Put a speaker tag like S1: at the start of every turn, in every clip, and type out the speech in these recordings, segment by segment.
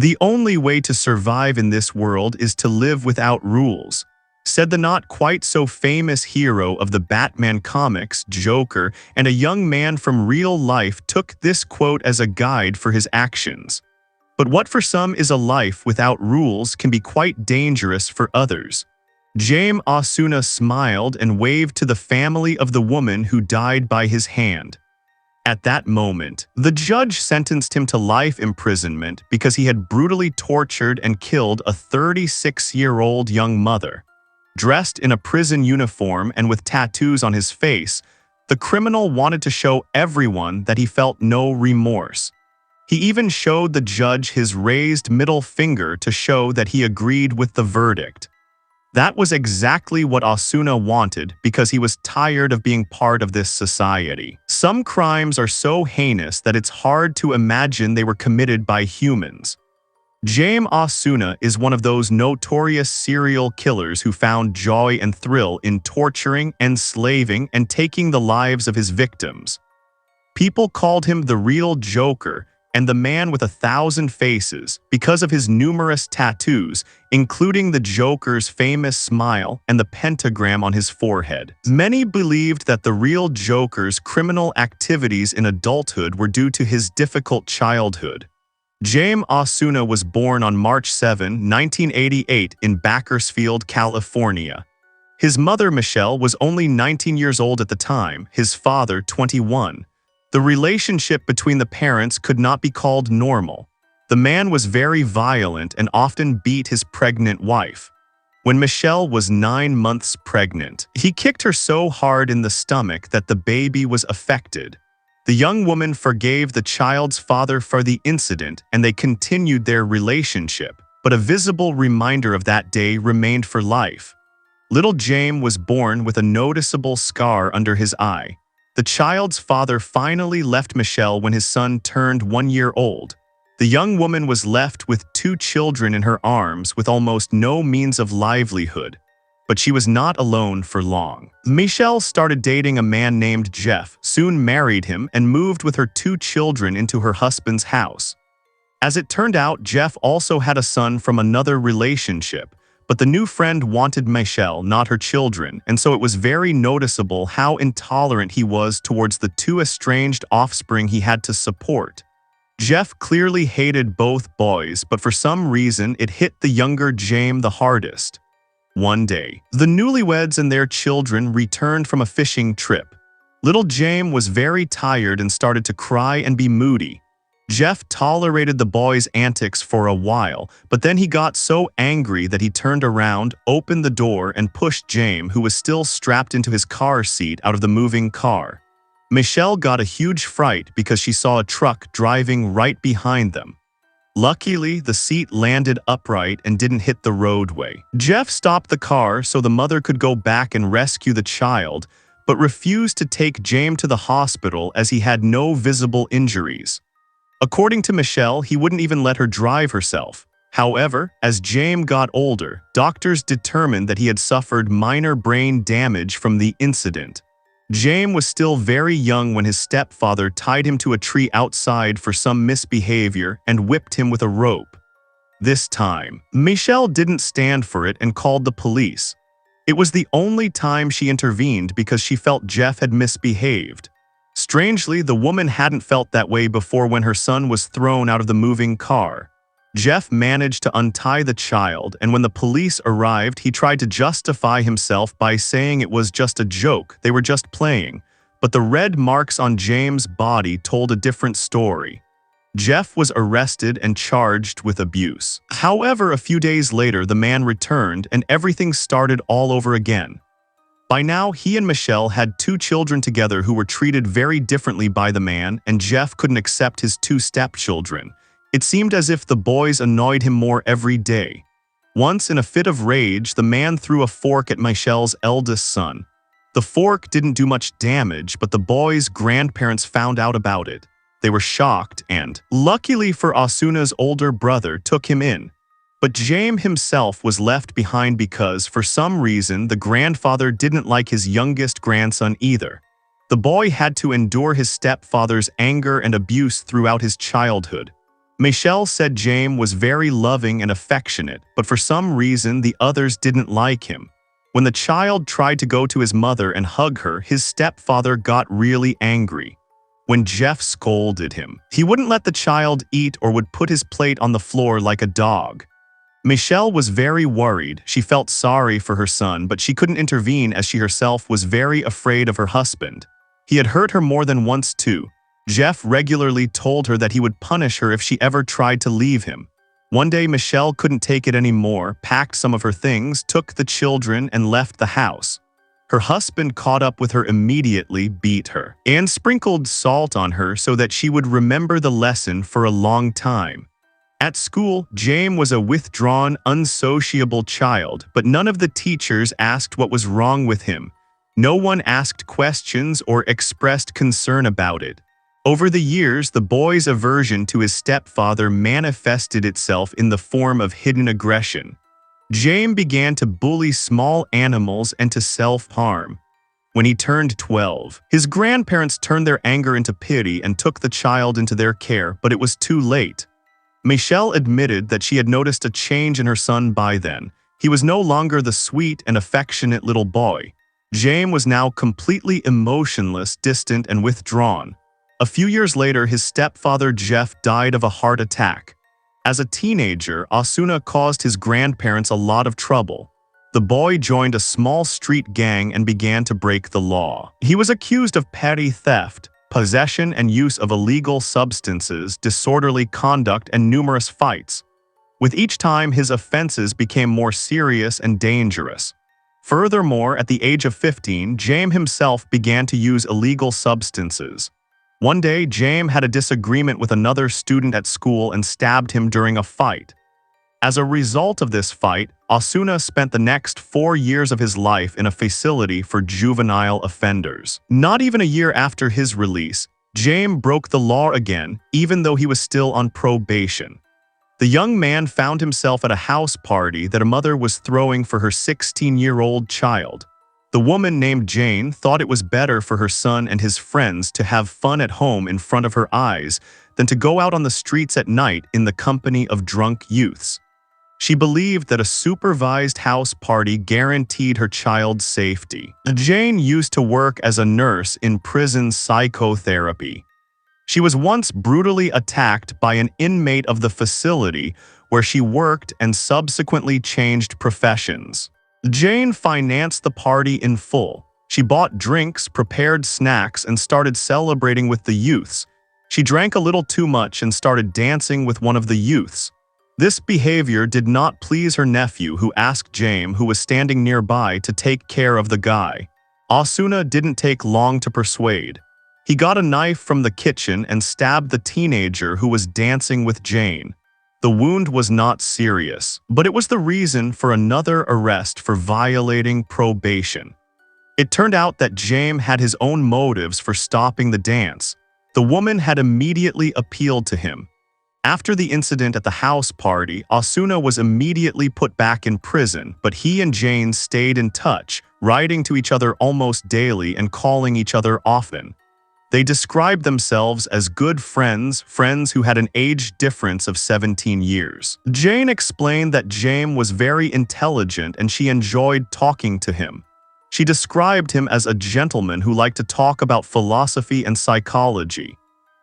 S1: "The only way to survive in this world is to live without rules," said the not quite so famous hero of the Batman comics, Joker, and a young man from real life took this quote as a guide for his actions. But what for some is a life without rules can be quite dangerous for others. Jaime Osuna smiled and waved to the family of the woman who died by his hand. At that moment, the judge sentenced him to life imprisonment because he had brutally tortured and killed a 36-year-old young mother. Dressed in a prison uniform and with tattoos on his face, the criminal wanted to show everyone that he felt no remorse. He even showed the judge his raised middle finger to show that he agreed with the verdict. That was exactly what Osuna wanted because he was tired of being part of this society. Some crimes are so heinous that it's hard to imagine they were committed by humans. Jaime Osuna is one of those notorious serial killers who found joy and thrill in torturing, enslaving, and taking the lives of his victims. People called him the real Joker and the man with 1,000 faces because of his numerous tattoos, including the Joker's famous smile and the pentagram on his forehead. Many believed that the real Joker's criminal activities in adulthood were due to his difficult childhood. Jaime Osuna was born on March 7, 1988 in Bakersfield, California. His mother, Michelle, was only 19 years old at the time, his father 21. The relationship between the parents could not be called normal. The man was very violent and often beat his pregnant wife. When Michelle was 9 months pregnant, he kicked her so hard in the stomach that the baby was affected. The young woman forgave the child's father for the incident and they continued their relationship, but a visible reminder of that day remained for life. Little Jaime was born with a noticeable scar under his eye. The child's father finally left Michelle when his son turned 1 year old. The young woman was left with 2 children in her arms with almost no means of livelihood. But she was not alone for long. Michelle started dating a man named Jeff, soon married him, and moved with her 2 children into her husband's house. As it turned out, Jeff also had a son from another relationship, but the new friend wanted Michelle, not her children, and so it was very noticeable how intolerant he was towards the 2 estranged offspring he had to support. Jeff clearly hated both boys, but for some reason it hit the younger Jaime the hardest. One day, the newlyweds and their children returned from a fishing trip. Little Jaime was very tired and started to cry and be moody. Jeff tolerated the boys' antics for a while, but then he got so angry that he turned around, opened the door, and pushed Jaime, who was still strapped into his car seat, out of the moving car. Michelle got a huge fright because she saw a truck driving right behind them. Luckily, the seat landed upright and didn't hit the roadway. Jeff stopped the car so the mother could go back and rescue the child, but refused to take Jaime to the hospital as he had no visible injuries. According to Michelle, he wouldn't even let her drive herself. However, as Jaime got older, doctors determined that he had suffered minor brain damage from the incident. Jaime was still very young when his stepfather tied him to a tree outside for some misbehavior and whipped him with a rope. This time, Michelle didn't stand for it and called the police. It was the only time she intervened because she felt Jeff had misbehaved. Strangely, the woman hadn't felt that way before when her son was thrown out of the moving car. Jeff managed to untie the child, and when the police arrived, he tried to justify himself by saying it was just a joke, they were just playing. But the red marks on Jaime's body told a different story. Jeff was arrested and charged with abuse. However, a few days later, the man returned and everything started all over again. By now, he and Michelle had 2 children together who were treated very differently by the man, and Jeff couldn't accept his 2 stepchildren. It seemed as if the boys annoyed him more every day. Once, in a fit of rage, the man threw a fork at Michelle's eldest son. The fork didn't do much damage, but the boys' grandparents found out about it. They were shocked and, luckily for Osuna's older brother, took him in. But Jaime himself was left behind because, for some reason, the grandfather didn't like his youngest grandson either. The boy had to endure his stepfather's anger and abuse throughout his childhood. Michelle said Jaime was very loving and affectionate, but for some reason the others didn't like him. When the child tried to go to his mother and hug her, his stepfather got really angry. When Jeff scolded him, he wouldn't let the child eat or would put his plate on the floor like a dog. Michelle was very worried. She felt sorry for her son, but she couldn't intervene as she herself was very afraid of her husband. He had hurt her more than once too. Jeff regularly told her that he would punish her if she ever tried to leave him. One day Michelle couldn't take it anymore, packed some of her things, took the children, and left the house. Her husband caught up with her immediately, beat her, and sprinkled salt on her so that she would remember the lesson for a long time. At school, Jaime was a withdrawn, unsociable child, but none of the teachers asked what was wrong with him. No one asked questions or expressed concern about it. Over the years, the boy's aversion to his stepfather manifested itself in the form of hidden aggression. Jaime began to bully small animals and to self-harm. When he turned 12, his grandparents turned their anger into pity and took the child into their care, but it was too late. Michelle admitted that she had noticed a change in her son by then. He was no longer the sweet and affectionate little boy. Jaime was now completely emotionless, distant, and withdrawn. A few years later, his stepfather Jeff died of a heart attack. As a teenager, Osuna caused his grandparents a lot of trouble. The boy joined a small street gang and began to break the law. He was accused of petty theft, possession and use of illegal substances, disorderly conduct, and numerous fights. With each time, his offenses became more serious and dangerous. Furthermore, at the age of 15, Jaime himself began to use illegal substances. One day, Jaime had a disagreement with another student at school and stabbed him during a fight. As a result of this fight, Osuna spent the next 4 years of his life in a facility for juvenile offenders. Not even a year after his release, Jaime broke the law again, even though he was still on probation. The young man found himself at a house party that a mother was throwing for her 16-year-old child. The woman named Jane thought it was better for her son and his friends to have fun at home in front of her eyes than to go out on the streets at night in the company of drunk youths. She believed that a supervised house party guaranteed her child's safety. Jane used to work as a nurse in prison psychotherapy. She was once brutally attacked by an inmate of the facility where she worked and subsequently changed professions. Jane financed the party in full. She bought drinks, prepared snacks, and started celebrating with the youths. She drank a little too much and started dancing with one of the youths. This behavior did not please her nephew, who asked Jaime, who was standing nearby, to take care of the guy. Osuna didn't take long to persuade. He got a knife from the kitchen and stabbed the teenager who was dancing with Jane. The wound was not serious, but it was the reason for another arrest for violating probation. It turned out that Jaime had his own motives for stopping the dance. The woman had immediately appealed to him. After the incident at the house party, Osuna was immediately put back in prison, but he and Jane stayed in touch, writing to each other almost daily and calling each other often. They described themselves as good friends who had an age difference of 17 years. Jane explained that Jaime was very intelligent and she enjoyed talking to him. She described him as a gentleman who liked to talk about philosophy and psychology.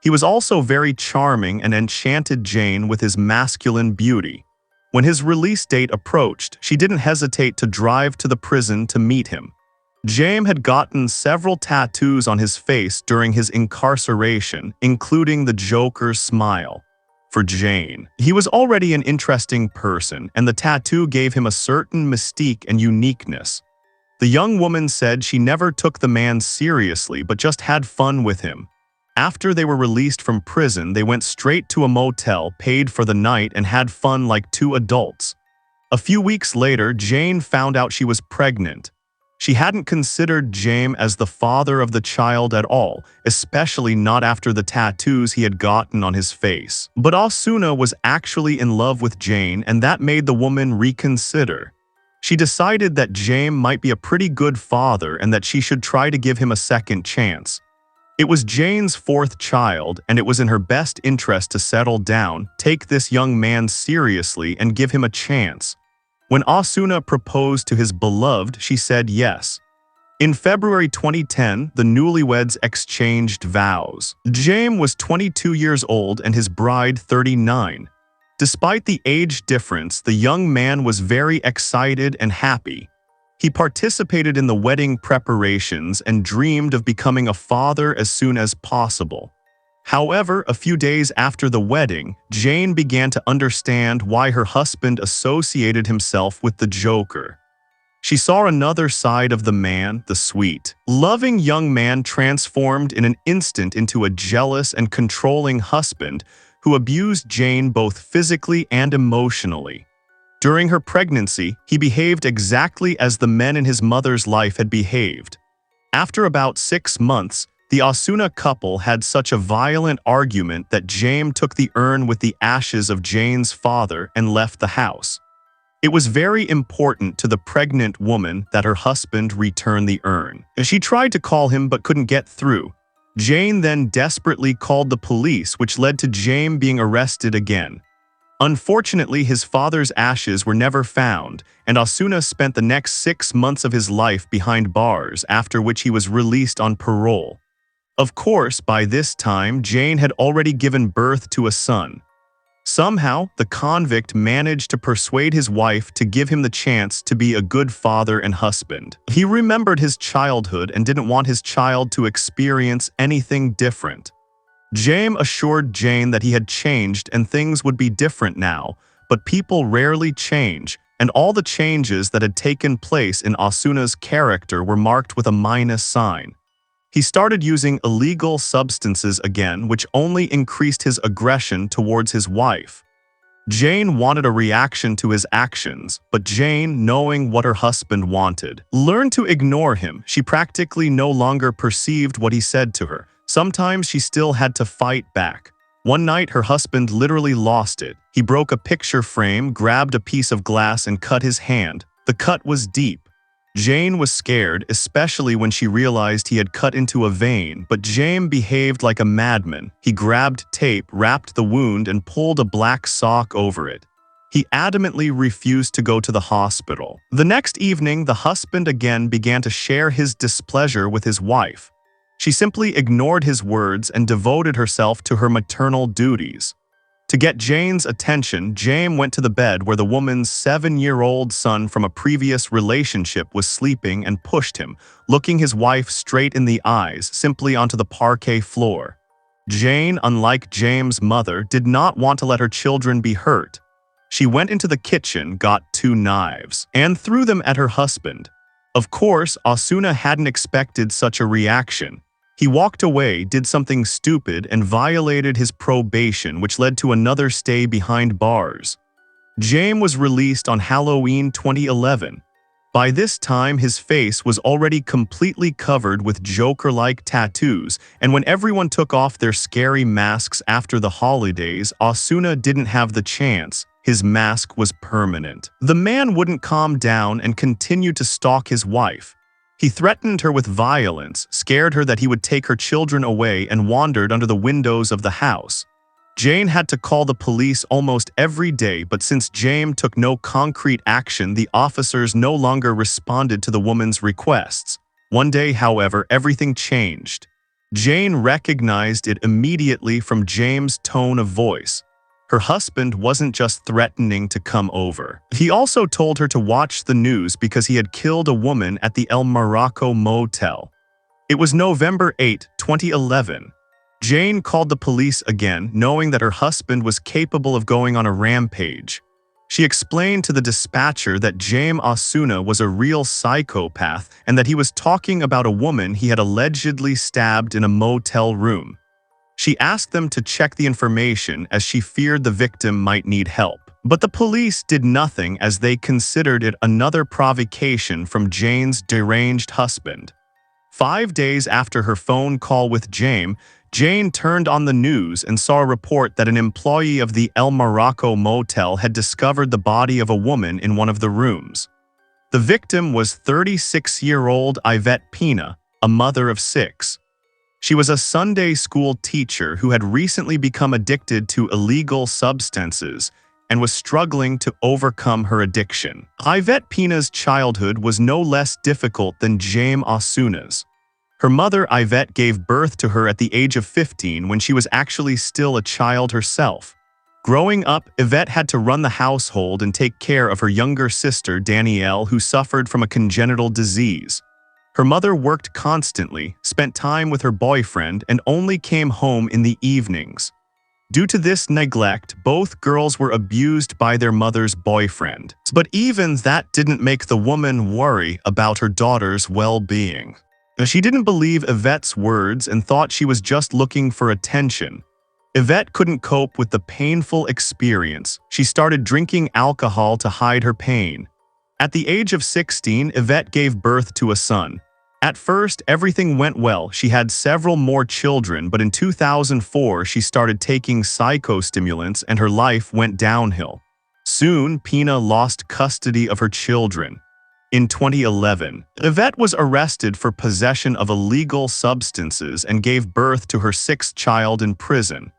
S1: He was also very charming and enchanted Jane with his masculine beauty. When his release date approached, she didn't hesitate to drive to the prison to meet him. Jaime had gotten several tattoos on his face during his incarceration, including the Joker's smile. For Jane, he was already an interesting person, and the tattoo gave him a certain mystique and uniqueness. The young woman said she never took the man seriously but just had fun with him. After they were released from prison, they went straight to a motel, paid for the night, and had fun like two adults. A few weeks later, Jane found out she was pregnant. She hadn't considered Jaime as the father of the child at all, especially not after the tattoos he had gotten on his face. But Osuna was actually in love with Jane, and that made the woman reconsider. She decided that Jaime might be a pretty good father and that she should try to give him a second chance. It was Jane's fourth child, and it was in her best interest to settle down, take this young man seriously, and give him a chance. When Osuna proposed to his beloved, she said yes. In February 2010, the newlyweds exchanged vows. Jaime was 22 years old and his bride 39. Despite the age difference, the young man was very excited and happy. He participated in the wedding preparations and dreamed of becoming a father as soon as possible. However, a few days after the wedding, Jane began to understand why her husband associated himself with the Joker. She saw another side of the man, the sweet, loving young man transformed in an instant into a jealous and controlling husband who abused Jane both physically and emotionally. During her pregnancy, he behaved exactly as the men in his mother's life had behaved. After about 6 months, the Osuna couple had such a violent argument that Jaime took the urn with the ashes of Jane's father and left the house. It was very important to the pregnant woman that her husband return the urn. She tried to call him but couldn't get through. Jane then desperately called the police, which led to Jaime being arrested again. Unfortunately, his father's ashes were never found, and Osuna spent the next 6 months of his life behind bars, after which he was released on parole. Of course, by this time, Jane had already given birth to a son. Somehow, the convict managed to persuade his wife to give him the chance to be a good father and husband. He remembered his childhood and didn't want his child to experience anything different. Jaime assured Jane that he had changed and things would be different now, but people rarely change, and all the changes that had taken place in Osuna's character were marked with a minus sign. He started using illegal substances again, which only increased his aggression towards his wife. Jane wanted a reaction to his actions, but Jane, knowing what her husband wanted, learned to ignore him. She practically no longer perceived what he said to her. Sometimes she still had to fight back. One night, her husband literally lost it. He broke a picture frame, grabbed a piece of glass, and cut his hand. The cut was deep. Jane was scared, especially when she realized he had cut into a vein, but Jaime behaved like a madman. He grabbed tape, wrapped the wound, and pulled a black sock over it. He adamantly refused to go to the hospital. The next evening, the husband again began to share his displeasure with his wife. She simply ignored his words and devoted herself to her maternal duties. To get Jane's attention, Jaime went to the bed where the woman's 7-year-old son from a previous relationship was sleeping and pushed him, looking his wife straight in the eyes, simply onto the parquet floor. Jane, unlike Jaime's mother, did not want to let her children be hurt. She went into the kitchen, got 2 knives, and threw them at her husband. Of course, Osuna hadn't expected such a reaction. He walked away, did something stupid, and violated his probation, which led to another stay behind bars. Jaime was released on Halloween 2011. By this time, his face was already completely covered with Joker-like tattoos, and when everyone took off their scary masks after the holidays, Osuna didn't have the chance. His mask was permanent. The man wouldn't calm down and continued to stalk his wife. He threatened her with violence, scared her that he would take her children away, and wandered under the windows of the house. Jane had to call the police almost every day, but since Jaime took no concrete action, the officers no longer responded to the woman's requests. One day, however, everything changed. Jane recognized it immediately from Jaime's tone of voice. Her husband wasn't just threatening to come over. He also told her to watch the news because he had killed a woman at the El Morocco motel. It was November 8, 2011. Jane called the police again, knowing that her husband was capable of going on a rampage. She explained to the dispatcher that Jaime Osuna was a real psychopath and that he was talking about a woman he had allegedly stabbed in a motel room. She asked them to check the information as she feared the victim might need help. But the police did nothing as they considered it another provocation from Jane's deranged husband. 5 days after her phone call with Jaime, Jane turned on the news and saw a report that an employee of the El Morocco motel had discovered the body of a woman in one of the rooms. The victim was 36-year-old Yvette Peña, a mother of 6. She was a Sunday school teacher who had recently become addicted to illegal substances and was struggling to overcome her addiction. Yvette Peña's childhood was no less difficult than Jaime Osuna's. Her mother, Yvette, gave birth to her at the age of 15 when she was actually still a child herself. Growing up, Yvette had to run the household and take care of her younger sister, Danielle, who suffered from a congenital disease. Her mother worked constantly, spent time with her boyfriend, and only came home in the evenings. Due to this neglect, both girls were abused by their mother's boyfriend. But even that didn't make the woman worry about her daughter's well-being. She didn't believe Yvette's words and thought she was just looking for attention. Yvette couldn't cope with the painful experience. She started drinking alcohol to hide her pain. At the age of 16, Yvette gave birth to a son. At first, everything went well. She had several more children, but in 2004, she started taking psychostimulants and her life went downhill. Soon, Peña lost custody of her children. In 2011, Yvette was arrested for possession of illegal substances and gave birth to her sixth child in prison.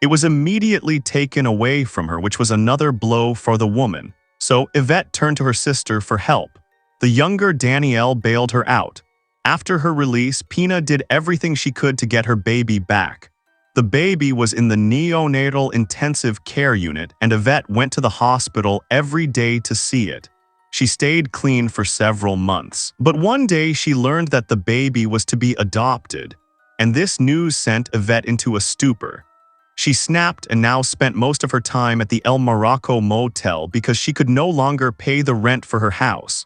S1: It was immediately taken away from her, which was another blow for the woman. So Yvette turned to her sister for help. The younger Danielle bailed her out. After her release, Peña did everything she could to get her baby back. The baby was in the neonatal intensive care unit, and Yvette went to the hospital every day to see it. She stayed clean for several months. But one day she learned that the baby was to be adopted, and this news sent Yvette into a stupor. She snapped and now spent most of her time at the El Morocco motel because she could no longer pay the rent for her house.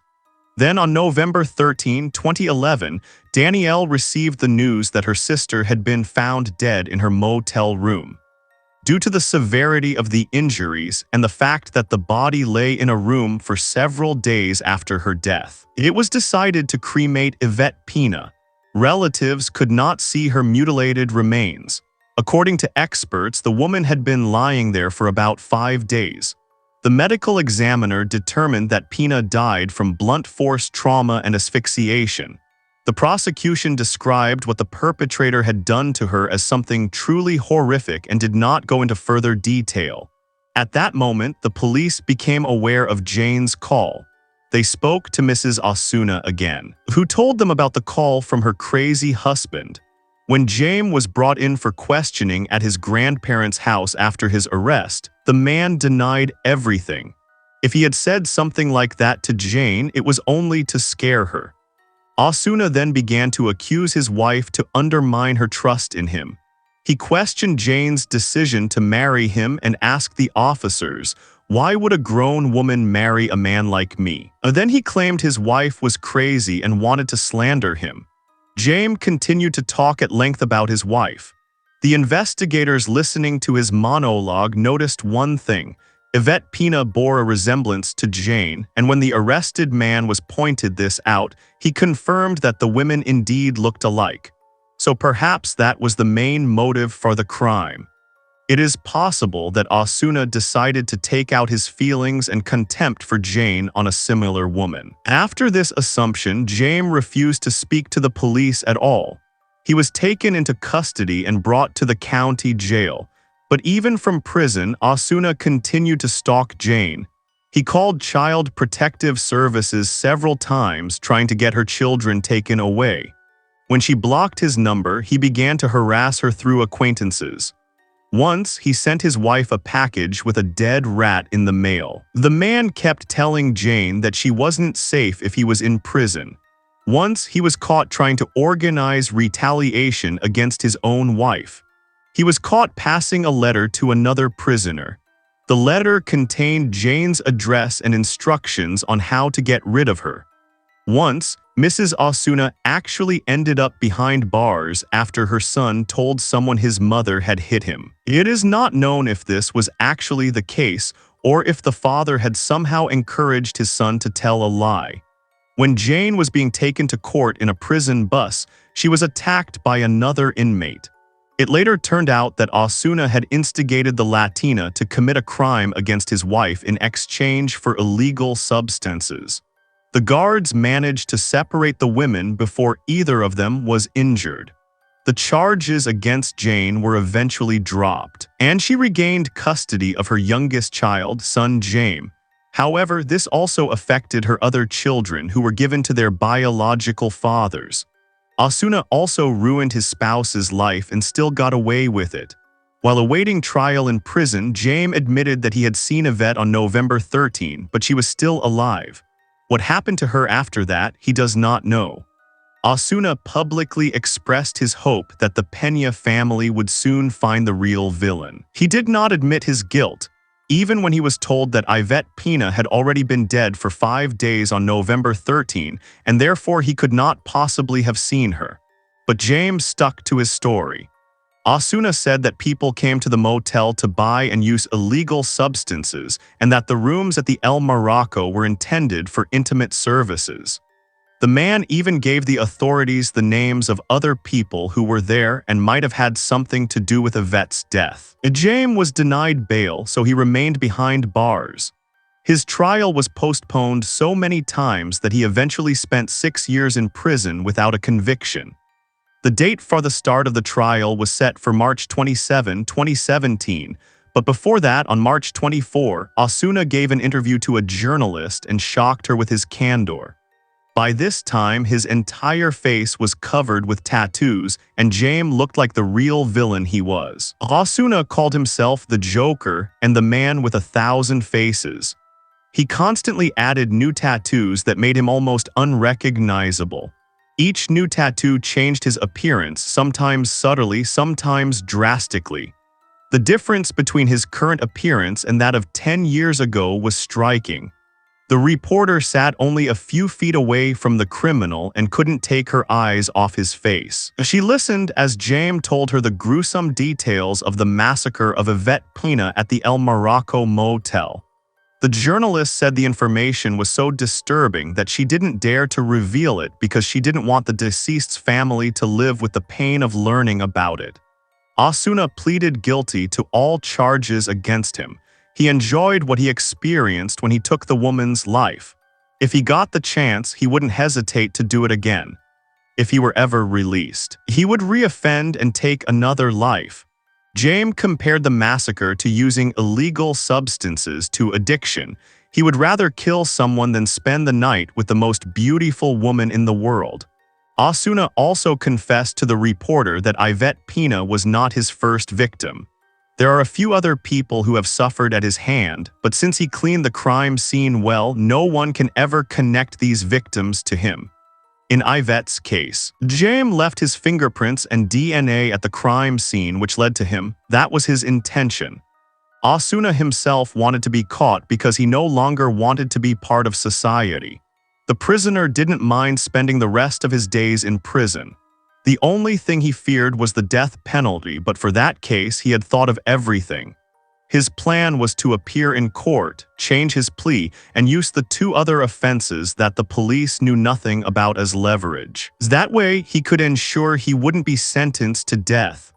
S1: Then on November 13, 2011, Danielle received the news that her sister had been found dead in her motel room. Due to the severity of the injuries and the fact that the body lay in a room for several days after her death, it was decided to cremate Yvette Peña. Relatives could not see her mutilated remains. According to experts, the woman had been lying there for about 5 days. The medical examiner determined that Peña died from blunt force trauma and asphyxiation. The prosecution described what the perpetrator had done to her as something truly horrific and did not go into further detail. At that moment, the police became aware of Jane's call. They spoke to Mrs. Osuna again, who told them about the call from her crazy husband. When Jaime was brought in for questioning at his grandparents' house after his arrest, the man denied everything. If he had said something like that to Jane, it was only to scare her. Osuna then began to accuse his wife to undermine her trust in him. He questioned Jane's decision to marry him and asked the officers, "Why would a grown woman marry a man like me?" Then he claimed his wife was crazy and wanted to slander him. Jaime continued to talk at length about his wife. The investigators listening to his monologue noticed one thing. Yvette Peña bore a resemblance to Jane, and when the arrested man was pointed this out, he confirmed that the women indeed looked alike. So perhaps that was the main motive for the crime. It is possible that Osuna decided to take out his feelings and contempt for Jane on a similar woman. After this assumption, Jaime refused to speak to the police at all. He was taken into custody and brought to the county jail. But even from prison, Osuna continued to stalk Jane. He called Child Protective Services several times trying to get her children taken away. When she blocked his number, he began to harass her through acquaintances. Once, he sent his wife a package with a dead rat in the mail. The man kept telling Jane that she wasn't safe if he was in prison. Once, he was caught trying to organize retaliation against his own wife. He was caught passing a letter to another prisoner. The letter contained Jane's address and instructions on how to get rid of her. Once, Mrs. Osuna actually ended up behind bars after her son told someone his mother had hit him. It is not known if this was actually the case or if the father had somehow encouraged his son to tell a lie. When Jane was being taken to court in a prison bus, she was attacked by another inmate. It later turned out that Osuna had instigated the Latina to commit a crime against his wife in exchange for illegal substances. The guards managed to separate the women before either of them was injured. The charges against Jane were eventually dropped, and she regained custody of her youngest child, son Jaime. However, this also affected her other children who were given to their biological fathers. Osuna also ruined his spouse's life and still got away with it. While awaiting trial in prison, Jaime admitted that he had seen Yvette on November 13, but she was still alive. What happened to her after that, he does not know. Osuna publicly expressed his hope that the Peña family would soon find the real villain. He did not admit his guilt, even when he was told that Yvette Peña had already been dead for 5 days on November 13, and therefore he could not possibly have seen her. But Jaime stuck to his story. Osuna said that people came to the motel to buy and use illegal substances, and that the rooms at the El Morocco were intended for intimate services. The man even gave the authorities the names of other people who were there and might have had something to do with Yvette's death. Jaime was denied bail, so he remained behind bars. His trial was postponed so many times that he eventually spent 6 years in prison without a conviction. The date for the start of the trial was set for March 27, 2017, but before that, on March 24, Osuna gave an interview to a journalist and shocked her with his candor. By this time, his entire face was covered with tattoos, and Jaime looked like the real villain he was. Osuna called himself the Joker and the man with 1,000 faces. He constantly added new tattoos that made him almost unrecognizable. Each new tattoo changed his appearance, sometimes subtly, sometimes drastically. The difference between his current appearance and that of 10 years ago was striking. The reporter sat only a few feet away from the criminal and couldn't take her eyes off his face. She listened as Jaime told her the gruesome details of the massacre of Yvette Peña at the El Morocco motel. The journalist said the information was so disturbing that she didn't dare to reveal it because she didn't want the deceased's family to live with the pain of learning about it. Osuna pleaded guilty to all charges against him. He enjoyed what he experienced when he took the woman's life. If he got the chance, he wouldn't hesitate to do it again. If he were ever released, he would reoffend and take another life. Jaime compared the massacre to using illegal substances to addiction. He would rather kill someone than spend the night with the most beautiful woman in the world. Osuna also confessed to the reporter that Yvette Peña was not his first victim. There are a few other people who have suffered at his hand, but since he cleaned the crime scene well, no one can ever connect these victims to him. In Yvette's case, Jaime left his fingerprints and DNA at the crime scene, which led to him. That was his intention. Osuna himself wanted to be caught because he no longer wanted to be part of society. The prisoner didn't mind spending the rest of his days in prison. The only thing he feared was the death penalty, but for that case, he had thought of everything. His plan was to appear in court, change his plea, and use the 2 other offenses that the police knew nothing about as leverage. That way, he could ensure he wouldn't be sentenced to death.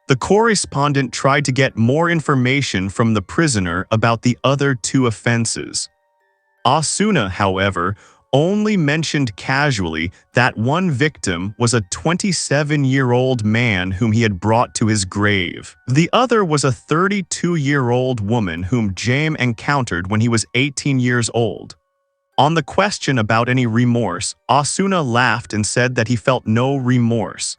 S1: The correspondent tried to get more information from the prisoner about the other 2 offenses. Osuna, however, only mentioned casually that one victim was a 27-year-old man whom he had brought to his grave. The other was a 32-year-old woman whom Jaime encountered when he was 18 years old. On the question about any remorse, Osuna laughed and said that he felt no remorse.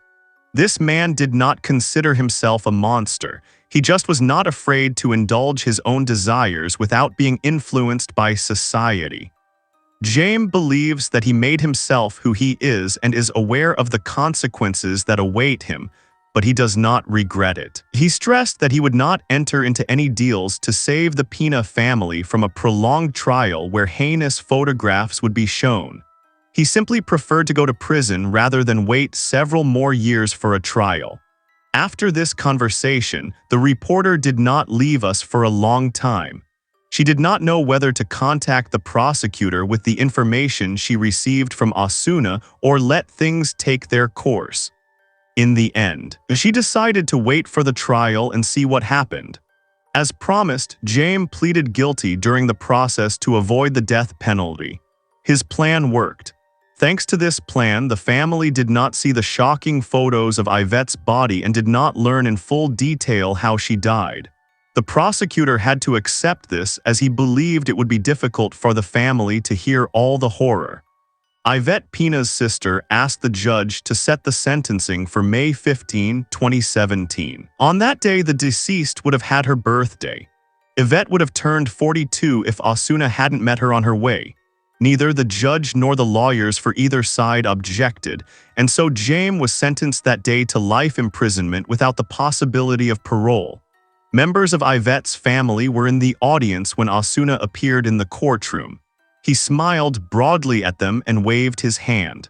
S1: This man did not consider himself a monster. He just was not afraid to indulge his own desires without being influenced by society. Jaime believes that he made himself who he is and is aware of the consequences that await him, but he does not regret it. He stressed that he would not enter into any deals to save the Peña family from a prolonged trial where heinous photographs would be shown. He simply preferred to go to prison rather than wait several more years for a trial. After this conversation, the reporter did not leave us for a long time. She did not know whether to contact the prosecutor with the information she received from Osuna or let things take their course. In the end, she decided to wait for the trial and see what happened. As promised, Jaime pleaded guilty during the process to avoid the death penalty. His plan worked. Thanks to this plan, the family did not see the shocking photos of Yvette's body and did not learn in full detail how she died. The prosecutor had to accept this as he believed it would be difficult for the family to hear all the horror. Yvette Peña's sister asked the judge to set the sentencing for May 15, 2017. On that day, the deceased would have had her birthday. Yvette would have turned 42 if Osuna hadn't met her on her way. Neither the judge nor the lawyers for either side objected, and so Jaime was sentenced that day to life imprisonment without the possibility of parole. Members of Yvette's family were in the audience when Osuna appeared in the courtroom. He smiled broadly at them and waved his hand.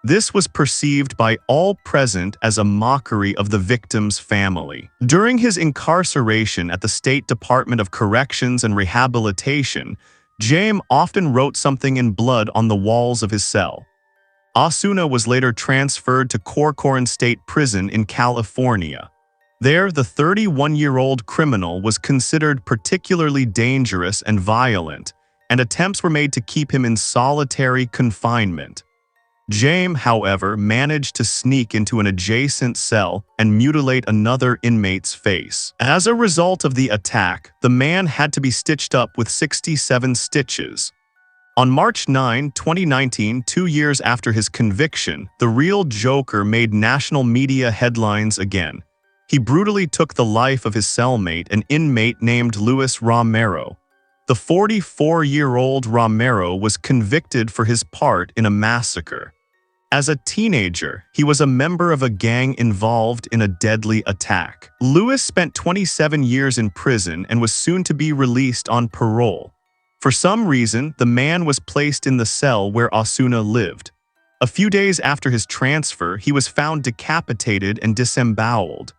S1: This was perceived by all present as a mockery of the victim's family. During his incarceration at the State Department of Corrections and Rehabilitation, Jaime often wrote something in blood on the walls of his cell. Osuna was later transferred to Corcoran State Prison in California. There, the 31-year-old criminal was considered particularly dangerous and violent, and attempts were made to keep him in solitary confinement. Jaime, however, managed to sneak into an adjacent cell and mutilate another inmate's face. As a result of the attack, the man had to be stitched up with 67 stitches. On March 9, 2019, 2 years after his conviction, the real Joker made national media headlines again. He brutally took the life of his cellmate, an inmate named Luis Romero. The 44-year-old Romero was convicted for his part in a massacre. As a teenager, he was a member of a gang involved in a deadly attack. Luis spent 27 years in prison and was soon to be released on parole. For some reason, the man was placed in the cell where Osuna lived. A few days after his transfer, he was found decapitated and disemboweled.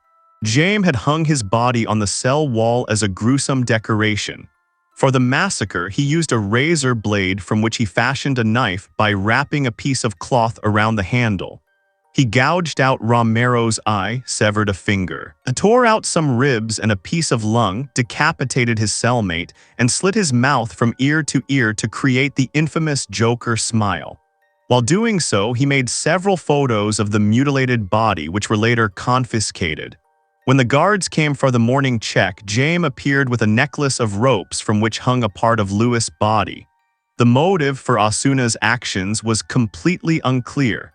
S1: Jaime had hung his body on the cell wall as a gruesome decoration. For the massacre, he used a razor blade from which he fashioned a knife by wrapping a piece of cloth around the handle. He gouged out Romero's eye, severed a finger, tore out some ribs and a piece of lung, decapitated his cellmate, and slit his mouth from ear to create the infamous Joker smile. While doing so, he made several photos of the mutilated body, which were later confiscated. When the guards came for the morning check, Jaime appeared with a necklace of ropes from which hung a part of Luis' body. The motive for Osuna's actions was completely unclear.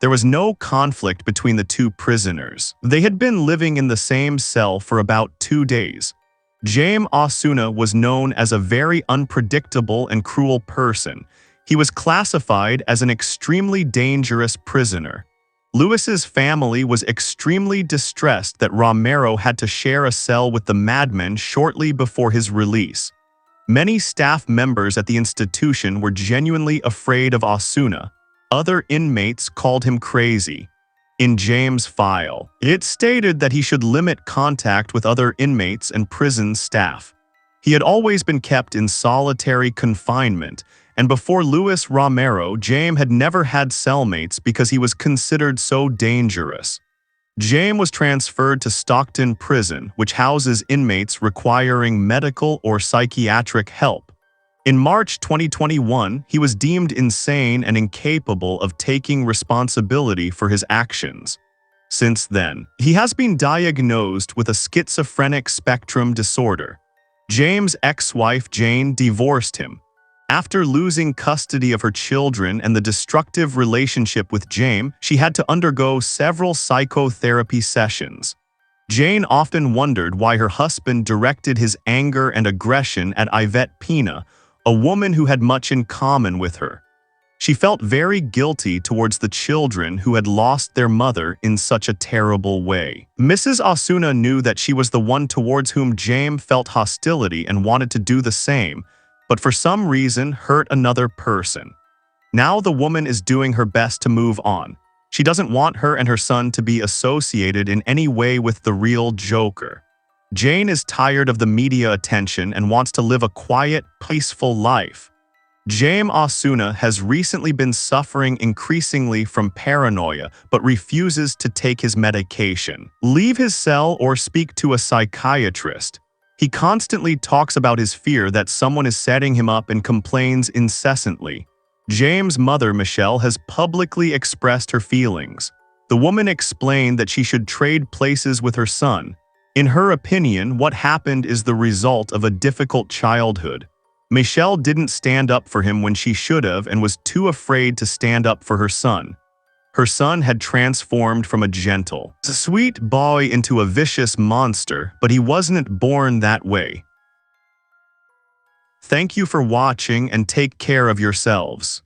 S1: There was no conflict between the two prisoners. They had been living in the same cell for about 2 days. Jaime Osuna was known as a very unpredictable and cruel person. He was classified as an extremely dangerous prisoner. Luis's family was extremely distressed that Romero had to share a cell with the madman shortly before his release. Many staff members at the institution were genuinely afraid of Osuna. Other inmates called him crazy. In Jaime's file, it stated that he should limit contact with other inmates and prison staff. He had always been kept in solitary confinement, and before Luis Romero, Jaime had never had cellmates because he was considered so dangerous. Jaime was transferred to Stockton Prison, which houses inmates requiring medical or psychiatric help. In March 2021, he was deemed insane and incapable of taking responsibility for his actions. Since then, he has been diagnosed with a schizophrenic spectrum disorder. Jaime's ex-wife Jane divorced him. After losing custody of her children and the destructive relationship with Jaime, she had to undergo several psychotherapy sessions. Jane often wondered why her husband directed his anger and aggression at Yvette Peña, a woman who had much in common with her. She felt very guilty towards the children who had lost their mother in such a terrible way. Mrs. Osuna knew that she was the one towards whom Jaime felt hostility and wanted to do the same, but for some reason hurt another person. Now the woman is doing her best to move on. She doesn't want her and her son to be associated in any way with the real Joker. Jane is tired of the media attention and wants to live a quiet, peaceful life. Jaime Osuna has recently been suffering increasingly from paranoia but refuses to take his medication, leave his cell, or speak to a psychiatrist. He constantly talks about his fear that someone is setting him up and complains incessantly. James' mother, Michelle, has publicly expressed her feelings. The woman explained that she should trade places with her son. In her opinion, what happened is the result of a difficult childhood. Michelle didn't stand up for him when she should have and was too afraid to stand up for her son. Her son had transformed from a gentle, sweet boy into a vicious monster, but he wasn't born that way. Thank you for watching and take care of yourselves.